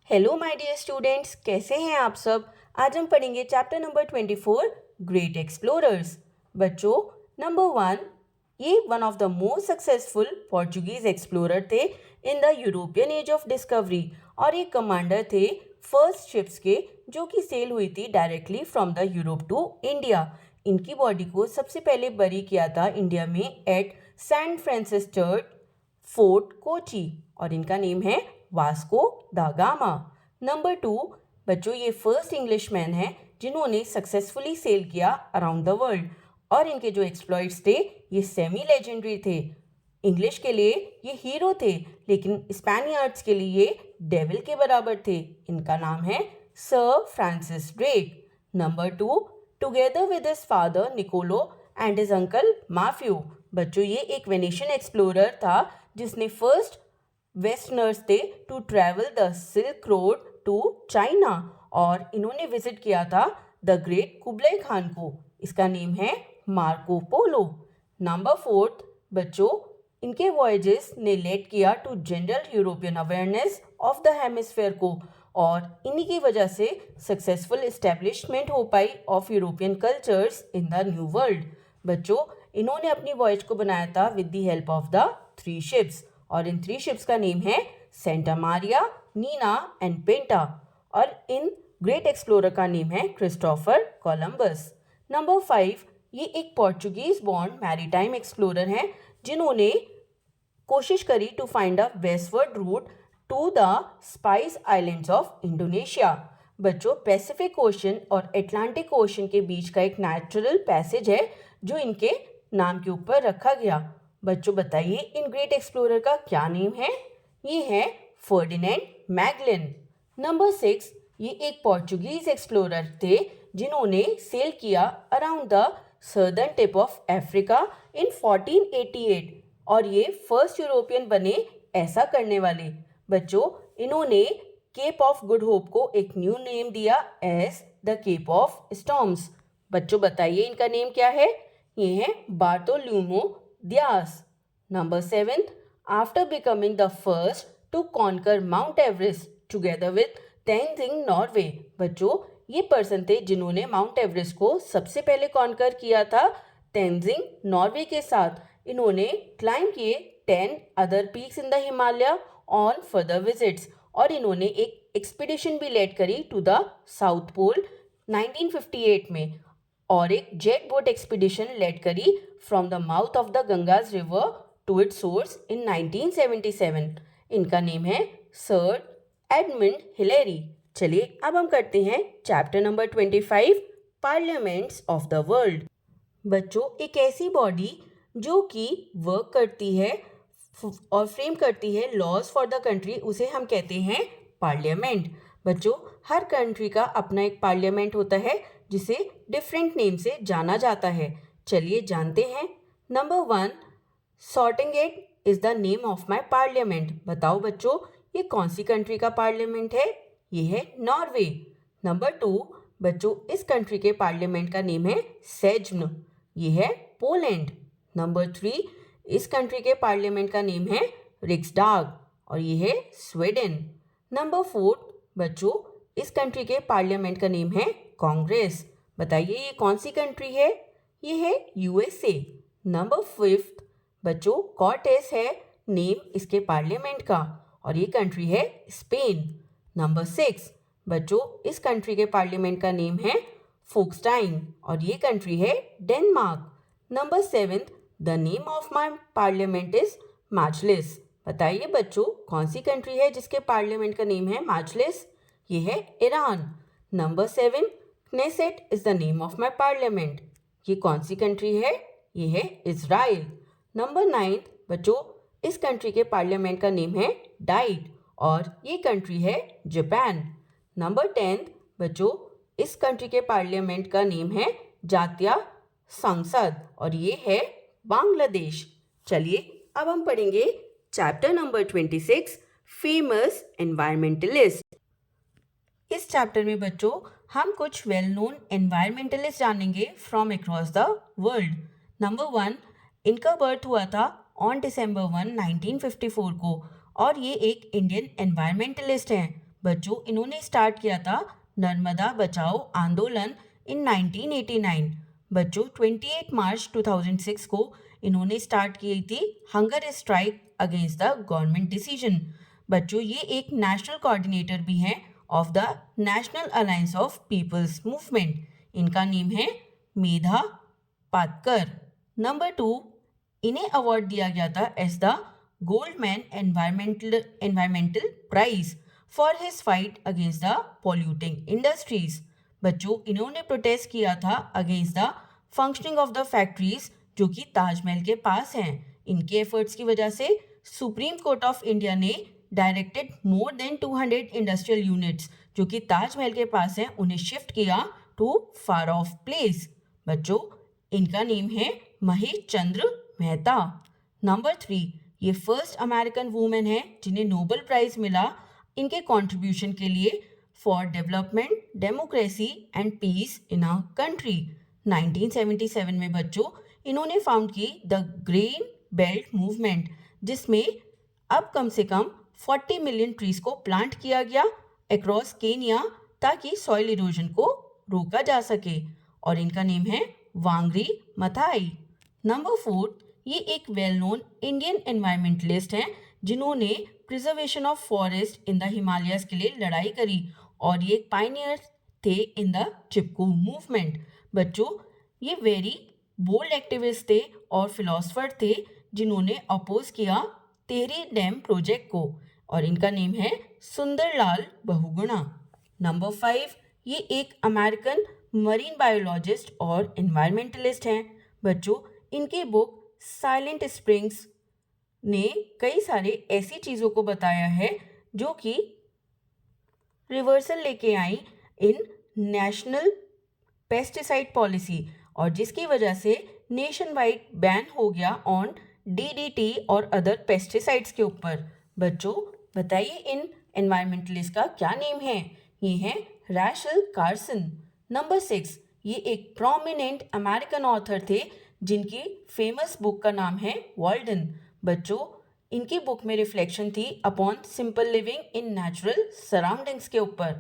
Hello my dear students, कैसे हैं आप सब। आज हम पढ़ेंगे चैप्टर नंबर 24 ग्रेट एक्सप्लोरर्स। बच्चों, नंबर 1, ये one of the most successful Portuguese explorer थे in the European age of discovery और एक कमांडर थे फर्स्ट शिप्स के जो कि सेल हुई थी directly from the Europe to India. इनकी बॉडी को सबसे पहले बरी किया था इंडिया में at San Francis church fort Kochi और इनका नेम है वास्को दा गामा। नंबर 2, बच्चों ये फर्स्ट इंग्लिशमैन हैं जिन्होंने सक्सेसफुली सेल किया अराउंड द वर्ल्ड और इनके जो एक्सप्लॉइट्स थे ये सेमी लेजेंडरी थे। इंग्लिश के लिए ये हीरो थे लेकिन स्पेनियर्ड्स के लिए ये डेविल के बराबर थे। इनका नाम है sir Francis Drake. Number 2, together with his father Niccolo and his uncle Maffeo. बच्चों ये एक वेनेशियन एक्सप्लोरर था जिसने फर्स्ट वेस्टर्नर्स थे to travel the silk road to China और इन्होंने विजिट किया था द ग्रेट कुबलाई खान को। इसका नेम है मार्को पोलो। नंबर 4, बच्चों इनके वॉयजेस ने लेड किया to general European awareness of the hemisphere को और इन्हीं की वजह से सक्सेसफुल इस्टेब्लिशमेंट हो पाई of European cultures in the new world. बच्चों इन्होंने अपनी वॉयज को बनाया था with the help of the 3 ships और इन 3 शिप्स का नेम है Santa Maria, Nina and Pinta और इन ग्रेट एक्सप्लोरर का नेम है क्रिस्टोफर कोलंबस। नंबर 5, ये एक पोर्चुगीज बॉर्न मैरीटाइम एक्सप्लोरर हैं जिन्होंने कोशिश करी to find a westward route to the spice islands of Indonesia. बच्चों पैसिफिक ओशन और अटलांटिक ओशन के बीच का एक नेचुरल पैसेज है जो इनके नाम के ऊपर रखा गया। बच्चों बताइए इन ग्रेट एक्सप्लोरर का क्या नेम है। ये है फर्डिनेंड मैगलन। नंबर 6, ये एक पोर्चुगीज एक्सप्लोरर थे जिन्होंने सेल किया around the southern tip of Africa in 1488 और ये फर्स्ट यूरोपियन बने ऐसा करने वाले। बच्चों इन्होंने केप ऑफ गुड होप को एक न्यू नेम दिया as the cape of storms. बच्चों बताइए इनका नेम क्या है। ये है बार्टोल्यूमो diyas. Number 7, after becoming the first to conquer Mount Everest together with Tenzing Norway। बच्चों ये पर्सन थे जिन्होंने माउंट एवरेस्ट को सबसे पहले कॉन्कर किया था तेंजिंग नॉर्वे के साथ। इन्होंने क्लाइम किए 10 other peaks in the Himalaya on further visits और इन्होंने एक एक्सपीडिशन भी लेड करी टू द साउथ पोल 1958 में और एक जेट बोट एक्सपीडिशन लेड करी from the mouth of the Ganges river to its source in 1977। इनका नेम है सर एडमंड हिलेरी। चलिए अब हम करते हैं chapter number 25 parliaments of the world. बच्चों एक ऐसी बॉडी जो कि वर्क करती है और फ्रेम करती है लॉज फॉर द कंट्री उसे हम कहते हैं पार्लियामेंट। बच्चों हर कंट्री का अपना एक पार्लियामेंट होता है जिसे डिफरेंट नेम से जाना जाता है। चलिए जानते हैं। Number 1, Stortinget is the name of my parliament. बताओ बच्चों ये कौन सी कंट्री का पार्लियामेंट है। ये है नॉर्वे। नंबर 2, बच्चों इस कंट्री के पार्लियामेंट का नेम है सेज्म। ये है पोलैंड। नंबर 3, इस कंट्री के पार्लियामेंट का नेम है रिक्सडाग और ये है स्वीडन। नंबर 4, बच्चों इस कंट्री के पार्लियामेंट का नेम है कांग्रेस। बताइए ये कौन सी कंट्री है। ये है यूएसए। नंबर 5, बच्चों कॉर्टेस है नेम इसके पार्लियामेंट का और ये कंट्री है स्पेन। नंबर 6, बच्चों इस कंट्री के पार्लियामेंट का नेम है फोक्सटाइन और ये कंट्री है Denmark. Number 7, the name of my parliament is Majlis. बताइए बच्चों कौन सी कंट्री है जिसके पार्लियामेंट का नेम है मैजलिस। ये है Iran. Number 7, Knesset is the name of my parliament. ये कौन सी कंट्री है। ये है इजराइल। नंबर 9, बच्चों इस कंट्री के पार्लियामेंट का नेम है डाइट और ये कंट्री है जापान। नंबर 10, बच्चों इस कंट्री के पार्लियामेंट का नेम है जातीय संसद और ये है बांग्लादेश। चलिए अब हम पढ़ेंगे चैप्टर नंबर 26 फेमस एनवायरमेंटलिस्ट। इस चैप्टर में बच्चों हम कुछ वेल नोन एनवायरमेंटलिस्ट जानेंगे from across the world. Number 1, इनका बर्थ हुआ था ऑन December 1, 1954 को और ये एक इंडियन एनवायरमेंटलिस्ट हैं। बच्चों इन्होंने स्टार्ट किया था नर्मदा बचाओ आंदोलन इन 1989। बच्चों 28 मार्च 2006 को इन्होंने स्टार्ट की थी hunger strike against the government decision. बच्चों ये एक नेशनल कोऑर्डिनेटर भी हैं of the national alliance of people's movement. इनका नेम है मेधा पाटकर। नंबर 2, इन्हें अवार्ड दिया गया था as the Goldman environmental prize for his fight against the polluting industries. बच्चों इन्होंने प्रोटेस्ट किया था against the functioning of the factories जो कि ताजमहल के पास हैं। इनके एफर्ट्स की वजह से सुप्रीम कोर्ट ऑफ इंडिया ने directed more than 200 industrial units जो कि ताजमहल के पास हैं उन्हें शिफ्ट किया टू फार ऑफ प्लेस। बच्चों इनका नेम है महेश चंद्र मेहता। नंबर 3, ये फर्स्ट अमेरिकन वुमेन है जिन्हें नोबेल प्राइज मिला इनके कंट्रीब्यूशन के लिए for development democracy and peace in a country. 1977 में बच्चों इन्होंने फाउंड की द ग्रीन बेल्ट मूवमेंट जिसमें अब कम से कम 40 मिलियन ट्रीज को प्लांट किया गया अक्रॉस केनिया ताकि सॉइल इरोजन को रोका जा सके और इनका नेम है वांगरी मथाई। नंबर 4, ये एक वेल नोन इंडियन एनवायरमेंटलिस्ट हैं जिन्होंने preservation of forest in the Himalayas के लिए लड़ाई करी और ये एक पायनियर थे इन द चिपकू मूवमेंट। बच्चों ये वेरी बोल्ड एक्टिविस्ट थे और फिलोसफर थे जिन्होंने अपोज किया टिहरी डैम प्रोजेक्ट को और इनका नेम है सुंदरलाल बहुगुणा। नंबर 5, ये एक अमेरिकन मरीन बायोलॉजिस्ट और एनवायरमेंटलिस्ट हैं। बच्चों इनके बुक साइलेंट स्प्रिंग्स ने कई सारे ऐसी चीज़ों को बताया है जो कि रिवर्सल लेके आई इन नेशनल पेस्टिसाइड पॉलिसी और जिसकी वजह से नेशन वाइड बैन हो गया ऑन DDT और अदर पेस्टिसाइड्स के ऊपर। बच्चों बताइए इन एनवायरमेंटलिस्ट का क्या नेम है? ये है रैशल कार्सन। नंबर 6, ये एक प्रोमिनेंट अमेरिकन ऑथर थे जिनकी फेमस बुक का नाम है वॉल्डन। बच्चों इनकी बुक में रिफ्लेक्शन थी upon simple living in natural surroundings के ऊपर।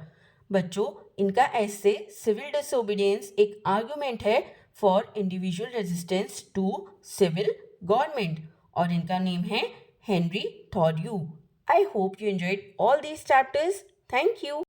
बच्चों इनका ऐसे सिविल डिसोबीडियंस एक आर्गुमेंट है for individual resistance to civil government और इनका नेम है Henry Thoreau. I hope you enjoyed all these chapters. Thank you.